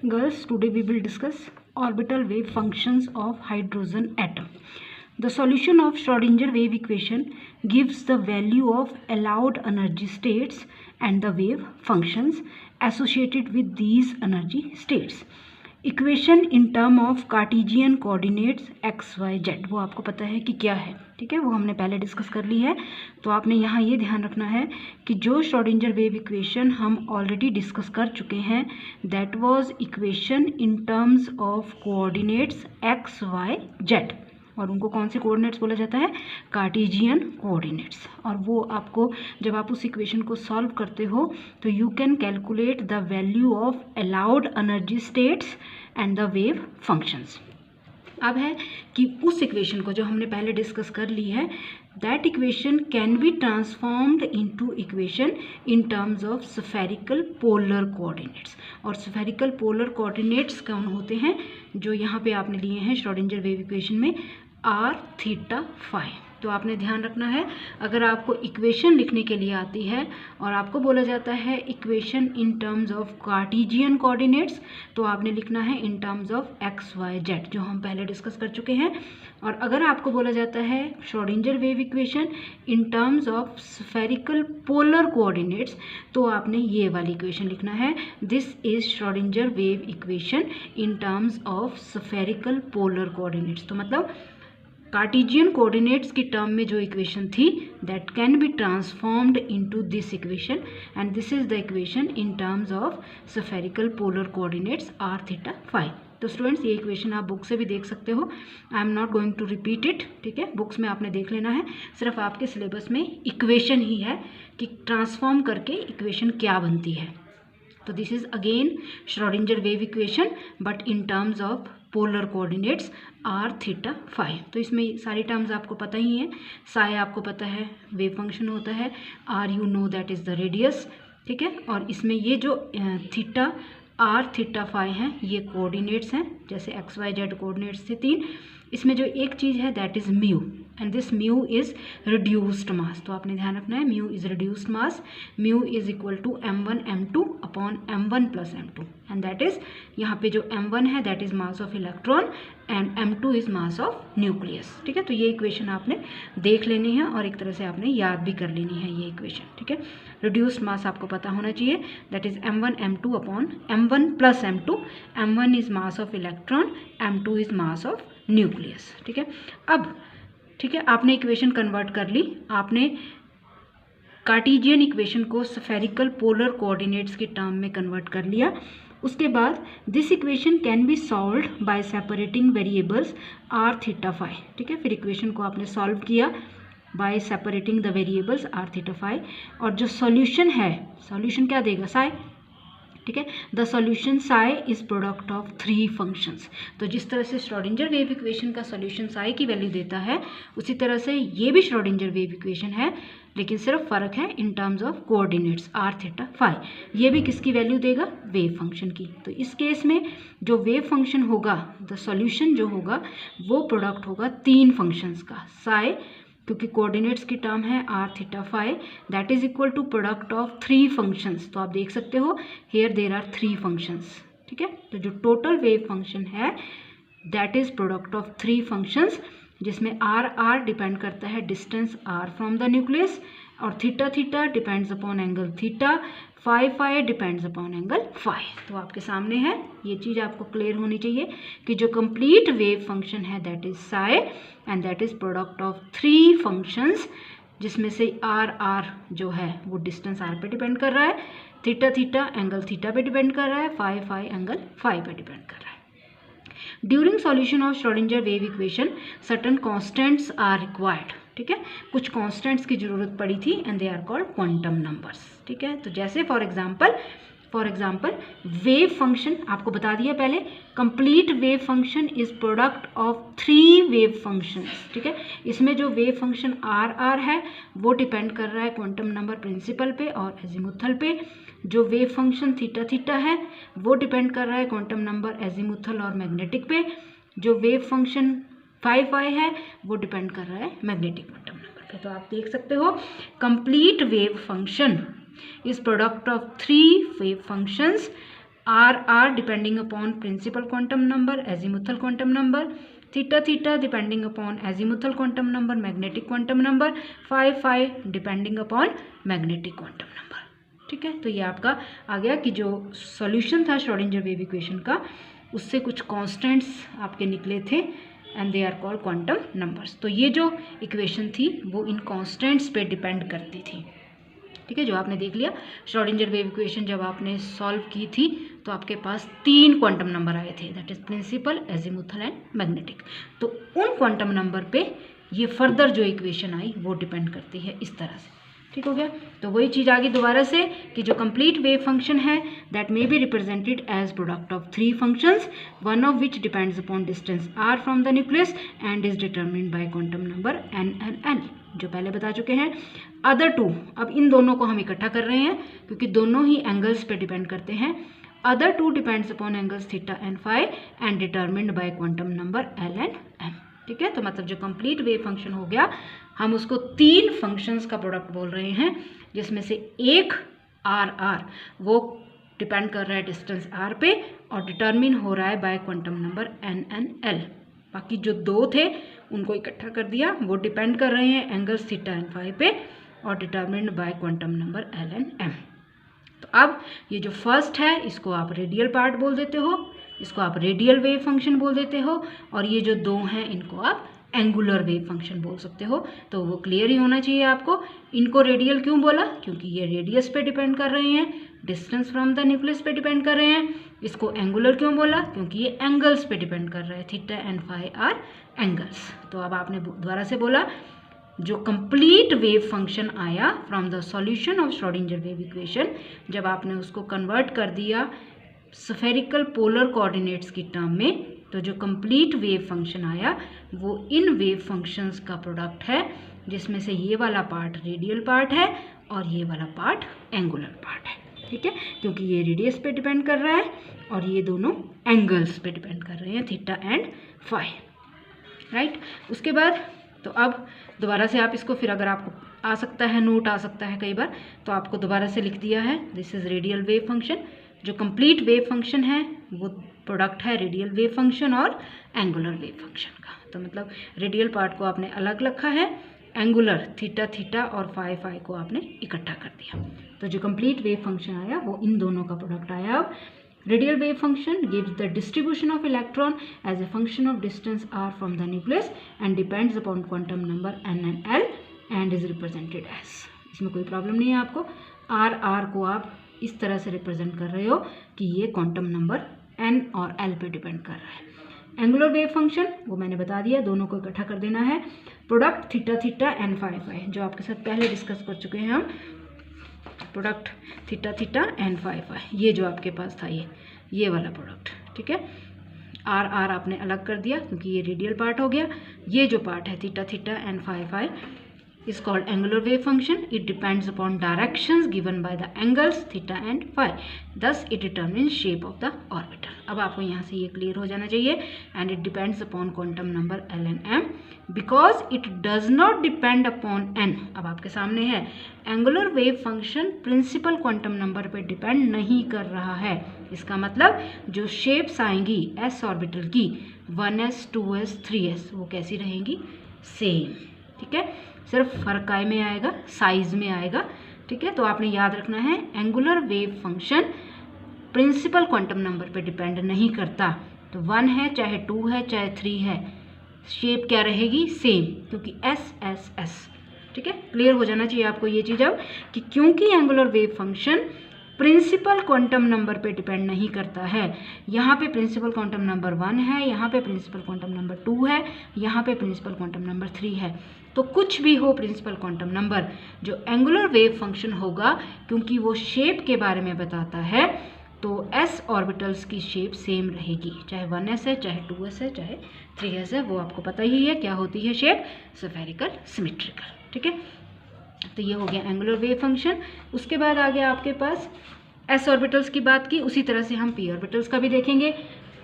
Girls, today we will discuss orbital wave functions of hydrogen atom. The solution of Schrödinger wave equation gives the value of allowed energy states and the wave functions associated with these energy states. Equation in term of Cartesian coordinates x y z, वो आपको पता है कि क्या है, ठीक है, वो हमने पहले डिस्कस कर ली है। तो आपने यहाँ ये ध्यान रखना है कि जो श्रोडिंगर वेव इक्वेशन हम ऑलरेडी डिस्कस कर चुके हैं, that was equation in terms of coordinates x y z, और उनको कौन से कोऑर्डिनेट्स बोला जाता है? Cartesian coordinates. और वो आपको जब आप उस इक्वेशन को सॉल्व करते हो तो you can calculate the value of allowed energy states and the wave functions. अब है कि उस इक्वेशन को जो हमने पहले डिस्कस कर ली है, that equation can be transformed into equation in terms of spherical polar coordinates. और स्फेरिकल पोलर कोऑर्डिनेट्स कौन होते हैं? जो यहाँ पे आपने लिए हैं श्रोडिंगर वेव इक्वेशन में, आर थीटा फाई। तो आपने ध्यान रखना है, अगर आपको इक्वेशन लिखने के लिए आती है और आपको बोला जाता है equation in terms of Cartesian coordinates, तो आपने लिखना है in terms of x y z, जो हम पहले डिस्कस कर चुके हैं। और अगर आपको बोला जाता है Schrodinger wave equation in terms of spherical polar coordinates, तो आपने ये वाली इक्वेशन लिखना है, this is Schrodinger wave equation in terms of spherical polar coordinates. तो मतलब कार्टेशियन कोऑर्डिनेट्स की टर्म में जो इक्वेशन थी, that can be transformed into this equation, and this is the equation in terms of spherical polar coordinates r theta phi. तो students, ये इक्वेशन आप बुक से भी देख सकते हो, I am not going to repeat it, ठीक है, बुक्स में आपने देख लेना है। सिर्फ आपके सिलेबस में इक्वेशन ही है कि ट्रांसफॉर्म करके इक्वेशन क्या बनती है। तो this is again Schrodinger wave equation but in terms of polar coordinates r theta phi. तो इसमें सारी टर्म्स आपको पता ही हैं। साई आपको पता है वेव फंक्शन होता है, r you know that is the radius, ठीक है। और इसमें ये जो थीटा आर थीटा फाई हैं, ये कोऑर्डिनेट्स हैं, जैसे एक्स वाई जेड कोऑर्डिनेट्स थे 3। इसमें जो एक चीज़ है that is mu, and this mu is reduced mass. तो आपने ध्यान रखना है, mu is reduced mass, mu is equal to m1 m2 upon m1 plus m2, and that is, यहाँ पे जो m1 है that is mass of electron and m2 is mass of nucleus, ठीक है। तो ये इक्वेशन आपने देख लेनी है और एक तरह से आपने याद भी कर लेनी है ये इक्वेशन, ठीक है। रिड्यूस्ड मास आपको पता होना चाहिए, that is m1 m2 upon m1 plus m2, m1 is mass of electron, m2 is mass of nucleus, ठीक है। अब ठीक है, आपने इक्वेशन कन्वर्ट कर ली, आपने कार्टेशियन इक्वेशन को स्फेरिकल पोलर कोऑर्डिनेट्स के टर्म में कन्वर्ट कर लिया। उसके बाद this equation can be solved by separating variables r theta phi, ठीक है। फिर इक्वेशन को आपने सॉल्व किया by separating the variables r theta phi, और जो सॉल्यूशन है, सॉल्यूशन क्या देगा? साई, ठीक है। The solution Sai is product of 3 functions. तो जिस तरह से श्रोडिंगर वेव इक्वेशन का सॉल्यूशन साई की वैल्यू देता है, उसी तरह से ये भी श्रोडिंगर वेव इक्वेशन है, लेकिन सिर्फ फर्क है in terms of coordinates r theta phi. ये भी किसकी वैल्यू देगा? वेव फंक्शन की। तो इस केस में जो वेव फंक्शन होगा, द सॉल्यूशन जो होगा, वो प्रोडक्ट होगा 3 फंक्शंस का, साई, क्योंकि कोऑर्डिनेट्स की टर्म है r theta phi, that is equal to product of 3 functions. तो आप देख सकते हो हियर देयर आर 3 फंक्शंस, ठीक है। तो जो टोटल वेव फंक्शन है that is product of 3 functions, जिसमें आर डिपेंड करता है distance r from the nucleus, और theta theta depends upon angle theta, phi phi depends upon angle phi. तो आपके सामने है, ये चीज़ आपको क्लियर होनी चाहिए कि जो कंप्लीट वेव फंक्शन है that is Sai, and that is product of 3 functions, जिसमें से आर जो है वो डिस्टेंस आर पे डिपेंड कर रहा है, थीटा थीटा एंगल थीटा पे डिपेंड कर रहा है, फाई फाई एंगल फाई पे डिपेंड कर रहा है। During solution of Schrodinger wave equation certain constants are required, ठीक है। कुछ कॉन्स्टेंट्स की जरूरत पड़ी थी, and they are called quantum numbers, ठीक है। तो जैसे फॉर एग्जाम्पल वेव फंक्शन आपको बता दिया पहले, complete wave function is product of 3 wave functions, ठीक है। इसमें जो वेव फंक्शन आर है वो डिपेंड कर रहा है क्वांटम नंबर प्रिंसिपल पे और एजीमुथल पे। जो वेव फंक्शन थीटा थीटा है वो डिपेंड कर रहा है क्वांटम नंबर एजीमुथल और मैग्नेटिक पे। जो वेव फंक्शन फाई फाई है वो डिपेंड कर रहा है मैग्नेटिक क्वांटम नंबर पे। तो आप देख सकते हो complete wave function is product of 3 wave functions r depending upon principal quantum number azimuthal quantum number, theta depending upon azimuthal quantum number magnetic quantum number, phi depending upon magnetic quantum number. ठीक है, तो ये आपका आ गया कि जो solution था Schrodinger wave equation का, उससे कुछ कांस्टेंट्स आपके निकले थे and they are called quantum numbers. तो ये जो इक्वेशन थी वो इन कांस्टेंट्स पे डिपेंड करती थी। ठीक है, जो आपने देख लिया श्रोडिंगर वेव इक्वेशन जब आपने सॉल्व की थी तो आपके पास 3 क्वांटम नंबर आए थे, that is principal, azimuthal and magnetic. तो उन क्वांटम नंबर पे ये फर्दर जो इक्वेशन आई वो डिपेंड करती है इस तरह से। ठीक हो गया, तो वही चीज़ आगे दोबारा से कि जो कंप्लीट वेव फंक्शन है that may be represented as product of 3 functions, one of which depends upon distance r from the nucleus and is determined by quantum number n and n, जो पहले बता चुके हैं। अदर 2, अब इन दोनों को हम इकट्ठा कर रहे हैं क्योंकि दोनों ही एंगल्स पे डिपेंड करते हैं। Other 2 depends upon angles theta and phi and determined by quantum number l and m। ठीक है, तो मतलब जो कंप्लीट वेव फंक्शन हो गया हम उसको 3 फंक्शंस का प्रोडक्ट बोल रहे हैं, जिसमें से एक r वो डिपेंड कर रहा है डिस्टेंस r पे और डिटरमिन हो रहा है by quantum number n and l। बाकी जो 2 थे उनको इकट्ठा कर दिया, वो डिपेंड कर रहे हैं एंगल्स थीटा एंड फाई पे और determined by quantum number l and m। तो अब ये जो फर्स्ट है इसको आप रेडियल पार्ट बोल देते हो, इसको आप रेडियल वेव फंक्शन बोल देते हो, और ये जो 2 हैं इनको आप एंगुलर वेव फंक्शन बोल सकते हो। तो वो क्लियर ही होना चाहिए आपको। इनको रेडियल क्यों बोला? क्योंकि ये रेडियस पे डिपेंड कर रहे हैं, डिस्टेंस फ्रॉम द न्यूक्लियस पे डिपेंड कर रहे हैं। इसको एंगुलर क्यों बोला? क्योंकि ये एंगल्स पे डिपेंड कर रहा है, theta and phi are angles. तो अब आपने दोबारा से बोला जो कंप्लीट वेव फंक्शन आया from the solution of Schrodinger wave equation, जब आपने उसको कन्वर्ट कर दिया स्फेरिकल पोलर कोऑर्डिनेट्स की टर्म में, तो जो कंप्लीट वेव फंक्शन आया वो इन वेव फंक्शंस का प्रोडक्ट है, जिसमें से ये वाला पार्ट रेडियल पार्ट है और ये वाला पार्ट एंगुलर पार्ट है। ठीक है, क्योंकि ये रेडियस पे डिपेंड कर रहा है और ये दोनों एंगल्स पे डिपेंड कर रहे हैं, थीटा एंड फाई। राइट, उसके बाद तो अब दोबारा से आप इसको फिर अगर आपको आ सकता है, नोट आ सकता है कई बार, तो आपको दोबारा से लिख दिया है this is radial wave function. जो कंप्लीट वेव फंक्शन है वो प्रोडक्ट है रेडियल वेव फंक्शन और एंगुलर वेव फंक्शन का। तो मतलब रेडियल पार्ट को आपने अलग रखा है, एंगुलर थीटा और फाई को आपने इकट्ठा कर दिया। तो जो कंप्लीट वेव फंक्शन आया वो इन दोनों का प्रोडक्ट आया। अब radial wave function gives the distribution of electron as a function of distance r from the nucleus and depends upon quantum number n and l and is represented as. इसमें कोई problem नहीं है आपको। r को आप इस तरह से रिप्रेजेंट कर रहे हो कि ये क्वांटम नंबर n और l पे डिपेंड कर रहा है। एंगुलर वेव फंक्शन वो मैंने बता दिया, दोनों को इकट्ठा कर देना है। प्रोडक्ट थीटा एंड फाई जो आपके साथ पहले डिस्कस कर चुके हैं हम, प्रोडक्ट थीटा एंड फाई ये जो आपके पास था ये वाला प्रोडक्ट। ठीक है, r आपने अलग कर दिया क्योंकि ये रेडियल पार्ट हो गया। ये जो पार्ट है theta and phi is called angular wave function. It depends upon directions given by the angles theta and phi. Thus it determines shape of the orbital. अब आपको यहाँ से ये क्लियर हो जाना चाहिए। And it depends upon quantum number L and M because it does not depend upon N. अब आपके सामने है angular wave function principal quantum number पे डिपेंड नहीं कर रहा है। इसका मतलब जो शेप्स आएंगी s ऑर्बिटल की 1s 2s 3s वो कैसी रहेंगी? सेम। ठीक है, सिर्फ फर्क काय में आएगा, साइज में आएगा। ठीक है, तो आपने याद रखना है angular wave function principal quantum number पे डिपेंड नहीं करता। तो 1 है चाहे 2 है चाहे 3 है, शेप क्या रहेगी? सेम, क्योंकि एस एस एस। ठीक है, क्लियर हो जाना चाहिए आपको ये चीज़ अब कि क्योंकि angular wave function principal quantum number पे डिपेंड नहीं करता है। यहाँ पे प्रिंसिपल क्वांटम नंबर 1 है, यहाँ पे प्रिंसिपल क्वांटम नंबर 2 है, यहाँ पे प्रिंसिपल क्वांटम नंबर 3 है। तो कुछ भी हो प्रिंसिपल क्वांटम नंबर, जो एंगुलर वेव फंक्शन होगा क्योंकि वो शेप के बारे में बताता है, तो एस ऑर्बिटल्स की शेप सेम रहेगी, चाहे 1s है चाहे 2s है चाहे 3s है। वो आपको पता ही है क्या होती है शेप, स्फेरिकल सिमेट्रिकल। ठीक है, तो ये हो गया एंगुलर वेव फंक्शन। उसके बाद आ गया आपके पास एस ऑर्बिटल्स की बात की, उसी तरह से हम पी ऑर्बिटल्स का भी देखेंगे।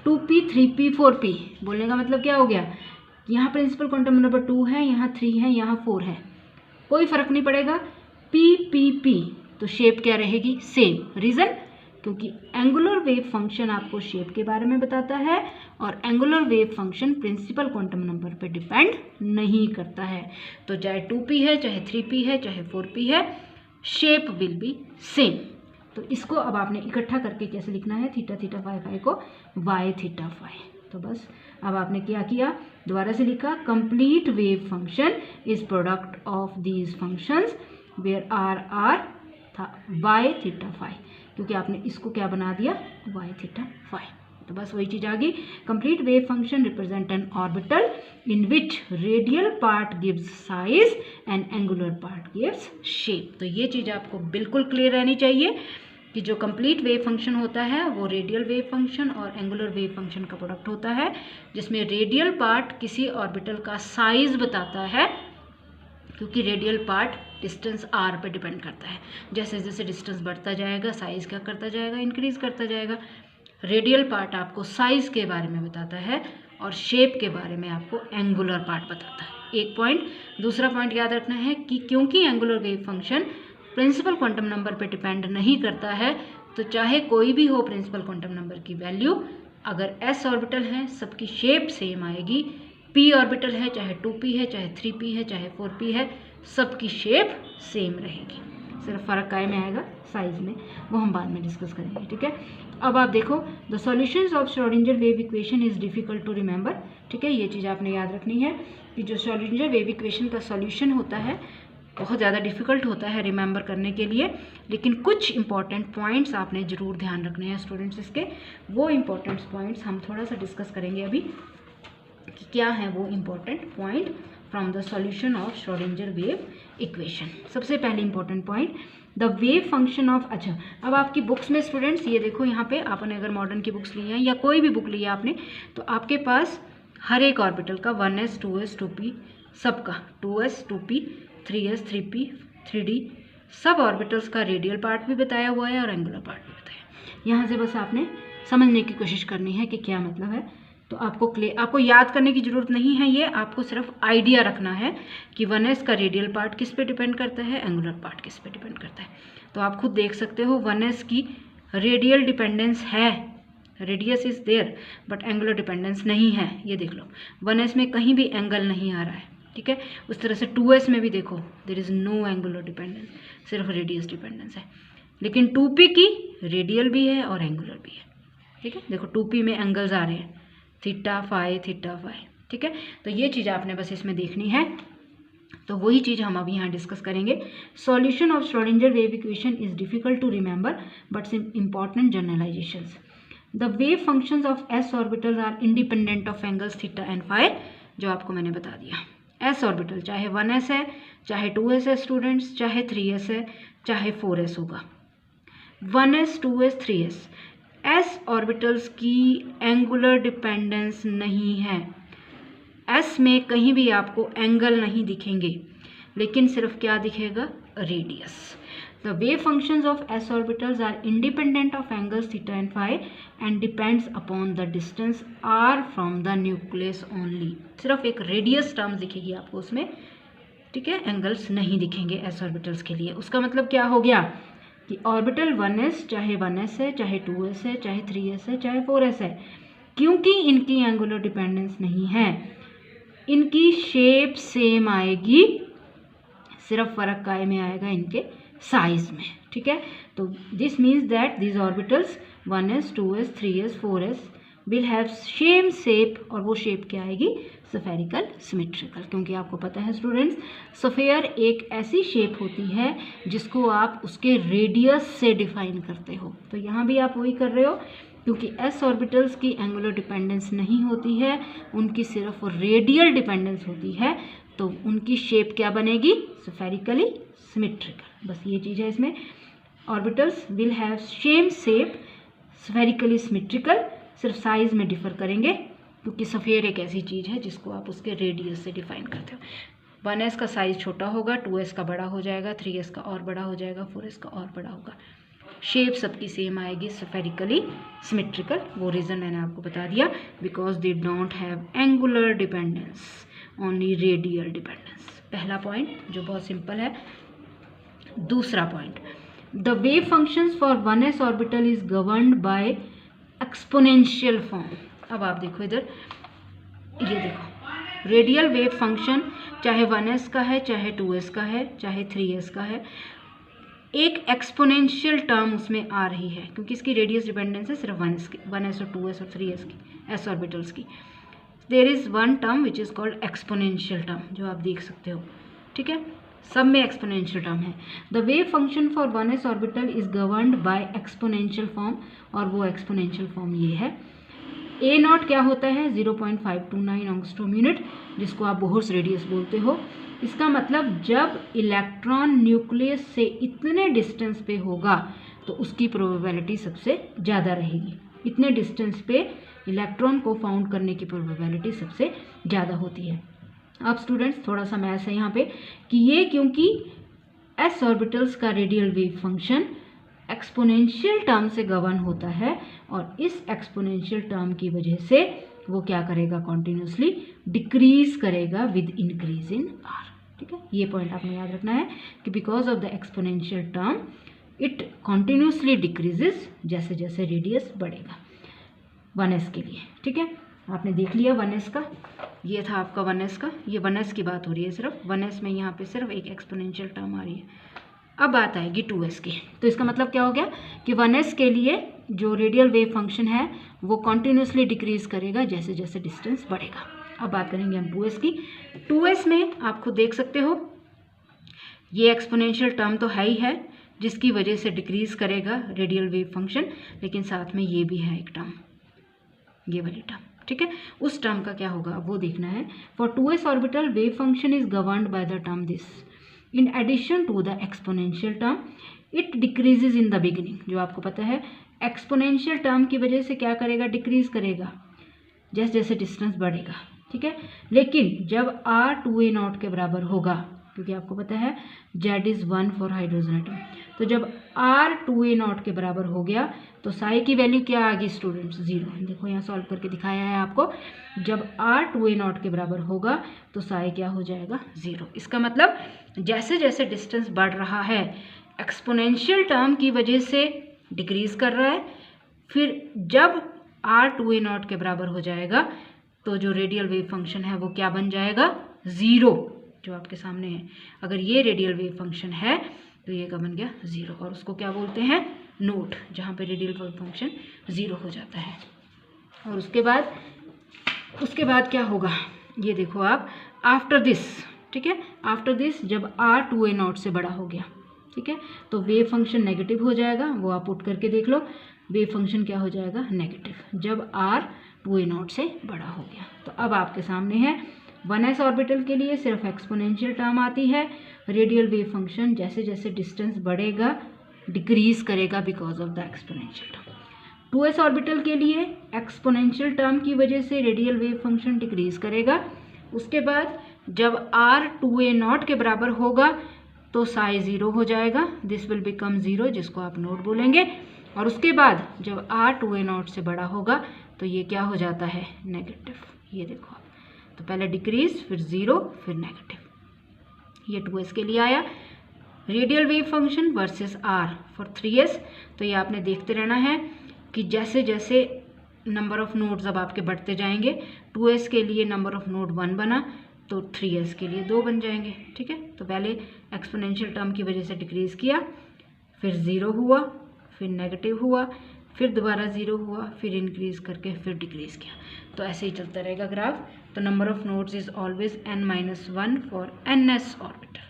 2p 3p 4p बोलने का मतलब क्या हो गया? यहाँ प्रिंसिपल क्वांटम नंबर 2 है, यहाँ 3 है, यहाँ 4 है, कोई फर्क नहीं पड़ेगा। p p p तो शेप क्या रहेगी? सेम। रीज़न क्योंकि एंगुलर वेव फंक्शन आपको शेप के बारे में बताता है और angular wave function principal quantum number पे डिपेंड नहीं करता है। तो चाहे 2p है, चाहे 3p है, चाहे 4p है, शेप विल बी सेम। तो इसको अब आपने इकट्ठा करके कैसे लिखना है, थीटा थीटा फाई फाई को वाई थीटा फाई। तो बस अब आपने क्या किया, दोबारा से लिखा, complete wave function is product of these functions where r y theta phi, क्योंकि आपने इसको क्या बना दिया, वाई थीटा फाई। तो बस वही चीज आ गई। Complete wave function represent N orbital in which radial part gives size and angular part gives shape. तो ये चीज आपको बिल्कुल क्लियर रहनी चाहिए कि जो कंप्लीट वेव फंक्शन होता है वो रेडियल वेव फंक्शन और एंगुलर वेव फंक्शन का प्रोडक्ट होता है, जिसमें रेडियल पार्ट किसी ऑर्बिटल का साइज बताता है, क्योंकि रेडियल पार्ट डिस्टेंस r पे डिपेंड करता है। जैसे जैसे डिस्टेंस बढ़ता जाएगा साइज क्या करता जाएगा, इंक्रीज करता जाएगा। रेडियल पार्ट आपको साइज के बारे में बताता है और शेप के बारे में आपको एंगुलर पार्ट बताता है। एक पॉइंट। दूसरा पॉइंट याद रखना है कि क्योंकि angular wave function principal quantum number पे डिपेंड नहीं करता है, तो चाहे कोई भी हो प्रिंसिपल क्वांटम नंबर की वैल्यू, अगर s ऑर्बिटल है सबकी शेप सेम आएगी, p ऑर्बिटल है चाहे 2p है, चाहे 3p है, चाहे 4p है, सबकी शेप सेम रहेगी। सिर्फ फ़र्क काय में आएगा, साइज में, वो हम बाद में डिस्कस करेंगे। ठीक है, अब आप देखो, the solutions of Schrodinger wave equation is difficult to remember. ठीक है, ये चीज़ आपने याद रखनी है कि जो श्रोडिंगर वेव इक्वेशन का सॉल्यूशन होता है बहुत ज़्यादा डिफ़िकल्ट होता है रिमेंबर करने के लिए, लेकिन कुछ इंपॉर्टेंट पॉइंट्स आपने ज़रूर ध्यान रखने हैं स्टूडेंट्स। इसके वो इंपॉर्टेंट पॉइंट्स हम थोड़ा सा डिस्कस करेंगे अभी कि क्या है वो important point from the solution of Schrodinger wave equation. सबसे पहले important point, the wave function of, अच्छा अब आपकी बुक्स में स्टूडेंट्स ये देखो, यहाँ पे आपने अगर मॉडर्न की बुक्स ली हैं या कोई भी बुक ली है आपने, तो आपके पास हर एक ऑर्बिटल का 1s 2s 2p सबका 2s 2p 3s 3p 3d sub orbitals का रेडियल पार्ट भी बताया हुआ है और एंगुलर पार्ट भी बताया। यहाँ से बस आपने समझने की कोशिश करनी है कि क्या मतलब है। तो आपको याद करने की ज़रूरत नहीं है, ये आपको सिर्फ आइडिया रखना है कि 1s का रेडियल पार्ट किस पे डिपेंड करता है, एंगुलर पार्ट किस पे डिपेंड करता है। तो आप खुद देख सकते हो 1s की रेडियल डिपेंडेंस है, radius is there but angular dependence नहीं है। ये देख लो 1s में कहीं भी एंगल नहीं आ रहा है। ठीक है, उस तरह से 2s में भी देखो there is no angular dependence, सिर्फ रेडियस डिपेंडेंस है। लेकिन 2p की रेडियल भी है और एंगुलर भी है। ठीक है, देखो 2p में एंगल्स आ रहे हैं, थीटा फाई थीटा फाई। ठीक है, तो ये चीज़ आपने बस इसमें देखनी है। तो वही चीज़ हम अभी यहाँ डिस्कस करेंगे। Solution of Schrodinger wave equation is difficult to remember but important generalisations. The wave functions of s orbitals are independent of angles theta and phi, जो आपको मैंने बता दिया। s ऑर्बिटल चाहे 1s है, चाहे 2s है स्टूडेंट्स, चाहे 3s है, चाहे 4s होगा, 1s 2s 3s, s orbitals की एंगुलर डिपेंडेंस नहीं है। s में कहीं भी आपको एंगल नहीं दिखेंगे, लेकिन सिर्फ क्या दिखेगा, radius. The wave functions of s orbitals are independent of angles theta and phi and depends upon the distance r from the nucleus only. सिर्फ एक रेडियस टर्म दिखेगी आपको उसमें। ठीक है, एंगल्स नहीं दिखेंगे s ऑर्बिटल्स के लिए। उसका मतलब क्या हो गया कि ऑर्बिटल 1s चाहे 1s है, चाहे 2s है, चाहे 3s है, चाहे 4s है, क्योंकि इनकी एंगुलर डिपेंडेंस नहीं है, इनकी शेप सेम आएगी, सिर्फ फर्क काय में आएगा, इनके साइज में। ठीक है, तो this means that this orbitals 1s 2s 3s 4s will have same shape, और वो शेप क्या आएगी, स्फेरिकल सिमेट्रिकल। क्योंकि आपको पता है स्टूडेंट्स, स्फीयर एक ऐसी शेप होती है जिसको आप उसके रेडियस से डिफाइन करते हो। तो यहाँ भी आप वही कर रहे हो, क्योंकि s ऑर्बिटल्स की एंगुलर डिपेंडेंस नहीं होती है, उनकी सिर्फ रेडियल डिपेंडेंस होती है, तो उनकी शेप क्या बनेगी, स्फेरिकली सिमेट्रिकल। बस ये चीज़ है इसमें, orbitals will have same shape spherically symmetrical, सिर्फ साइज में डिफर करेंगे, क्योंकि स्फीयर एक ऐसी चीज़ है जिसको आप उसके रेडियस से डिफाइन करते हो। 1s का साइज छोटा होगा, 2s का बड़ा हो जाएगा, 3s का और बड़ा हो जाएगा, 4s का और बड़ा होगा, शेप सबकी सेम आएगी, स्फेरिकली सिमेट्रिकल। वो रीज़न मैंने आपको बता दिया, because they don't have angular dependence, only radial dependence. पहला पॉइंट जो बहुत सिंपल है। दूसरा point, the wave functions for 1s orbital is governed by exponential form. अब आप देखो इधर, ये देखो रेडियल वेव फंक्शन चाहे 1s का है, चाहे 2s का है, चाहे 3s का है, एक एक्सपोनेंशियल टर्म उसमें आ रही है क्योंकि इसकी रेडियस डिपेंडेंस है सिर्फ 1s और 2s और 3s की, s ऑर्बिटल्स की। There is one term which is called exponential term, जो आप देख सकते हो, ठीक है, सब में एक्सपोनेंशियल टर्म है। The wave function for 1s orbital is governed by exponential form, और वो एक्सपोनेंशियल फॉर्म ये है। ए नॉट क्या होता है 0.529 एंगस्ट्रॉम यूनिट, जिसको आप बोहर्स रेडियस बोलते हो। इसका मतलब जब इलेक्ट्रॉन न्यूक्लियस से इतने डिस्टेंस पे होगा तो उसकी प्रोबेबिलिटी सबसे ज़्यादा रहेगी। इतने डिस्टेंस पे इलेक्ट्रॉन को फाउंड करने की प्रोबेबिलिटी सबसे ज़्यादा होती है। अब स्टूडेंट्स थोड़ा सा मैथ्स है यहाँ पे कि ये क्योंकि एस ऑर्बिटल्स का radial wave function exponential term से गवर्न होता है, और इस एक्सपोनेंशियल टर्म की वजह से वो क्या करेगा, कॉन्टिन्यूसली डिक्रीज करेगा विद इंक्रीज इन आर। ठीक है, ये पॉइंट आपने याद रखना है कि because of the exponential term it continuously decreases जैसे जैसे रेडियस बढ़ेगा 1s के लिए। ठीक है, आपने देख लिया 1s का, ये था आपका 1s का, ये 1s की बात हो रही है सिर्फ 1s में, यहाँ पे सिर्फ एक एक्सपोनेंशियल टर्म आ रही है। अब बात आएगी 2s की, तो इसका मतलब क्या हो गया कि 1s के लिए जो रेडियल वेव फंक्शन है वो कॉन्टिन्यूसली डिक्रीज करेगा जैसे जैसे डिस्टेंस बढ़ेगा। अब बात करेंगे हम 2s की। 2s में आप खुद देख सकते हो ये एक्सपोनेंशियल टर्म तो है ही है जिसकी वजह से डिक्रीज करेगा रेडियल वेव फंक्शन, लेकिन साथ में ये भी है एक टर्म, ये वाली टर्म। ठीक है, उस टर्म का क्या होगा वो देखना है। For 2s orbital wave function is governed by the term this, in addition to the exponential term it decreases in the beginning. जो आपको पता है एक्सपोनेंशियल टर्म की वजह से क्या करेगा, डिक्रीज करेगा जैसे जैसे डिस्टेंस बढ़ेगा। ठीक है, लेकिन जब r 2a नॉट के बराबर होगा, क्योंकि आपको पता है z is 1 for hydrogen atom, तो जब r 2a नॉट के बराबर हो गया तो साई की वैल्यू क्या आ गई स्टूडेंट्स, 0। देखो यहाँ सॉल्व करके दिखाया है आपको, जब r 2a नॉट के बराबर होगा तो साई क्या हो जाएगा, 0। इसका मतलब जैसे जैसे डिस्टेंस बढ़ रहा है एक्सपोनेंशियल टर्म की वजह से डिक्रीज कर रहा है, फिर जब r 2a नॉट के बराबर हो जाएगा तो जो रेडियल वेव फंक्शन है वो क्या बन जाएगा, 0, जो आपके सामने है। अगर ये रेडियल वेव फंक्शन है तो ये क्या बन गया, 0, और उसको क्या बोलते हैं, नोट, जहाँ पे रेडियल वेव फंक्शन 0 हो जाता है। और उसके बाद क्या होगा, ये देखो आप, आफ्टर दिस, ठीक है, आफ्टर दिस जब r 2a नॉट से बड़ा हो गया, ठीक है, तो वेव फंक्शन नेगेटिव हो जाएगा। वो आप पुट करके देख लो, वेव फंक्शन क्या हो जाएगा, नेगेटिव, जब r 2a नॉट से बड़ा हो गया। तो अब आपके सामने है 1s ऑर्बिटल के लिए सिर्फ एक्सपोनेंशियल टर्म आती है, रेडियल वेव फंक्शन जैसे जैसे डिस्टेंस बढ़ेगा डिक्रीज करेगा because of the exponential term. 2s orbital के लिए एक्सपोनेंशियल टर्म की वजह से रेडियल वेव फंक्शन डिक्रीज करेगा। उसके बाद जब r 2a नॉट के बराबर होगा तो साई 0 हो जाएगा, दिस विल बिकम 0, जिसको आप नोट बोलेंगे। और उसके बाद जब r 2a नॉट से बड़ा होगा तो ये क्या हो जाता है, नेगेटिव। ये देखो आप, तो पहले डिक्रीज, फिर 0, फिर नेगेटिव। ये 2s के लिए आया। Radial wave function versus r for 3s, तो ये आपने देखते रहना है कि जैसे जैसे नंबर ऑफ नोड्स अब आपके बढ़ते जाएंगे, 2s के लिए नंबर ऑफ नोड 1 बना तो 3s के लिए 2 बन जाएंगे। ठीक है, तो पहले एक्सपोनेंशियल टर्म की वजह से डिक्रीज किया, फिर 0 हुआ, फिर नेगेटिव हुआ, फिर दोबारा 0 हुआ, फिर इंक्रीज करके फिर डिक्रीज किया। तो ऐसे ही चलता रहेगा ग्राफ। तो number of nodes is always n-1 for ns orbital,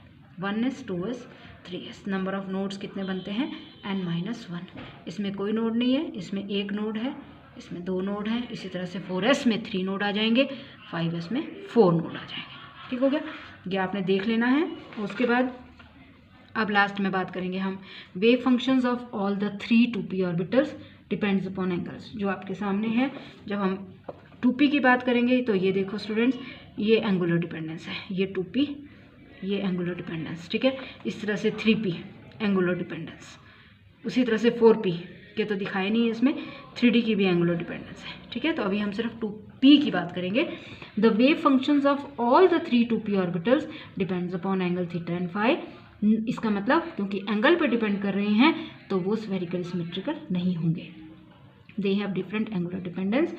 1s 2s 3s। Number of nodes कितने बनते हैं, n-1। इसमें कोई नोड नहीं है, इसमें एक नोड है, इसमें 2 नोड हैं। इसी तरह से 4s में 3 नोड आ जाएंगे, 5s में 4 नोड आ जाएंगे। ठीक हो गया, ये आपने देख लेना है। उसके बाद अब लास्ट में बात करेंगे हम wave functions of all the 3 2p orbitals depends upon angles, जो आपके सामने है। जब हम 2p की बात करेंगे तो ये देखो स्टूडेंट्स, ये एंगुलर डिपेंडेंस है, ये 2p, ये एंगुलर डिपेंडेंस। ठीक है, इस तरह से 3p एंगुलर डिपेंडेंस, उसी तरह से 4p के तो दिखाए नहीं है इसमें, 3d की भी एंगुलर डिपेंडेंस है। ठीक है, तो अभी हम सिर्फ 2p की बात करेंगे। The wave functions of all the 3 2p orbitals depends upon angle theta and phi इसका मतलब क्योंकि एंगल पे डिपेंड कर रहे हैं तो वो स्फेरिकल सिमेट्रिकल नहीं होंगे। दे have different angular dependence,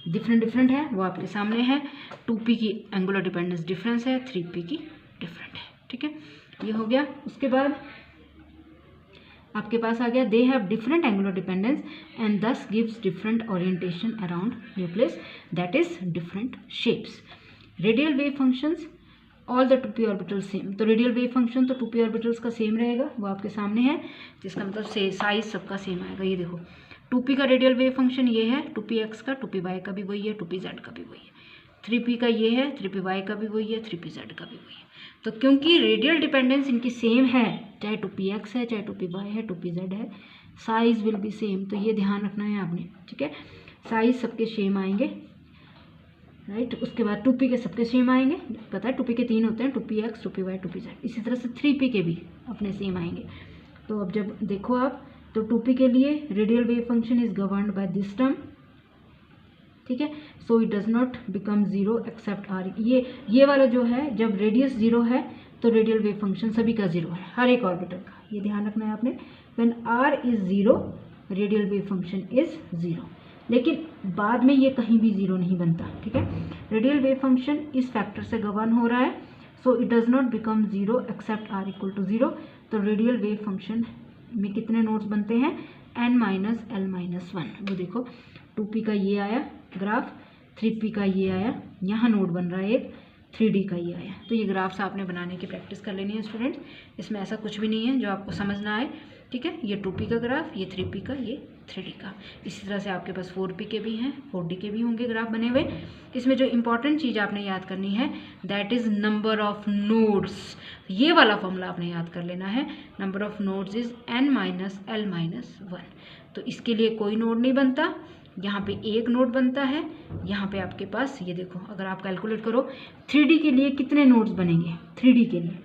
different है, वो आपके सामने है। 2p की एंगुलर डिपेंडेंस डिफरेंस है, 3p की डिफरेंट है। ठीक है, ये हो गया। उसके बाद आपके पास आ गया they have different angular dependence and thus gives different orientation around nucleus, that is different shapes. Radial wave functions all the 2p orbital same, तो रेडियल वेव फंक्शन तो 2p ऑर्बिटल्स का सेम रहेगा, वो आपके सामने है, जिसका मतलब साइज सबका सेम आएगा। ये देखो 2p का रेडियल वेव फंक्शन ये है, 2px का, 2py का भी वही है, 2pz का भी वही है, 3p का ये है, 3py का भी वही है, 3pz का भी वही है। तो क्योंकि रेडियल डिपेंडेंस इनकी सेम है, चाहे 2px है, चाहे 2py है, 2pz है, साइज विल बी सेम, तो ये ध्यान रखना है आपने। ठीक है, साइज सबके सेम आएंगे, राइट। उसके बाद 2p के सबके सेम आएंगे, पता है 2p के 3 होते हैं, 2px, 2py, 2pz। इसी तरह से 3p के भी अपने सेम आएंगे। तो अब जब देखो आप, तो 2p के लिए radial wave function is governed by this term, ठीक है, so it does not become zero except r. ये वाला जो है, जब रेडियस जीरो है तो रेडियल वेव फंक्शन सभी का जीरो है, हर एक ऑर्बिटल का, ये ध्यान रखना है आपने। When r is zero radial wave function is zero, लेकिन बाद में ये कहीं भी जीरो नहीं बनता। ठीक है, रेडियल वेव फंक्शन इस फैक्टर से गवर्न हो रहा है, so it does not become zero except r equal to zero. तो रेडियल वेव फंक्शन में कितने नोड्स बनते हैं, n माइनस एल माइनस 1। वो देखो 2p का ये आया ग्राफ, 3p का ये आया, यहाँ नोड बन रहा है एक, 3d का ये आया। तो ये ग्राफ्स आपने बनाने की प्रैक्टिस कर लेनी है स्टूडेंट्स, इसमें ऐसा कुछ भी नहीं है जो आपको समझना आए। ठीक है, ये 2p का ग्राफ, ये 3p का, ये 3d का। इसी तरह से आपके पास 4p के भी हैं, 4d के भी होंगे ग्राफ बने हुए। इसमें जो इंपॉर्टेंट चीज़ आपने याद करनी है that is number of nodes, ये वाला फॉर्मूला आपने याद कर लेना है। Number of nodes is n minus L minus 1। तो इसके लिए कोई नोड नहीं बनता, यहाँ पे एक नोड बनता है। यहाँ पे आपके पास ये देखो, अगर आप कैलकुलेट करो 3D के लिए कितने नोड्स बनेंगे 3D के लिए।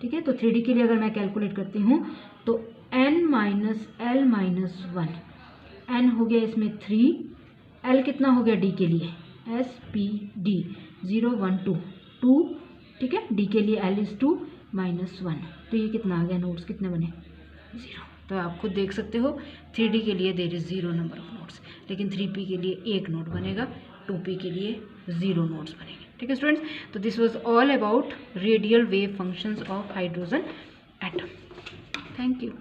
ठीक है, तो 3D के लिए अगर मैं कैलकुलेट करती हूँ तो n minus L minus 1, n हो गया इसमें 3, l कितना हो गया d के लिए, s p d 0 1 2 2। ठीक है, d के लिए l इज 2 माइनस 1, तो ये कितना आ गया, नोड्स कितने बने, 0। तो आप खुद देख सकते हो 3D के लिए there is 0 number of nodes, लेकिन 3p के लिए एक नोड बनेगा, 2p के लिए 0 नोड्स बनेंगे। ठीक है स्टूडेंट्स, तो this was all about radial wave functions of hydrogen atom. Thank you.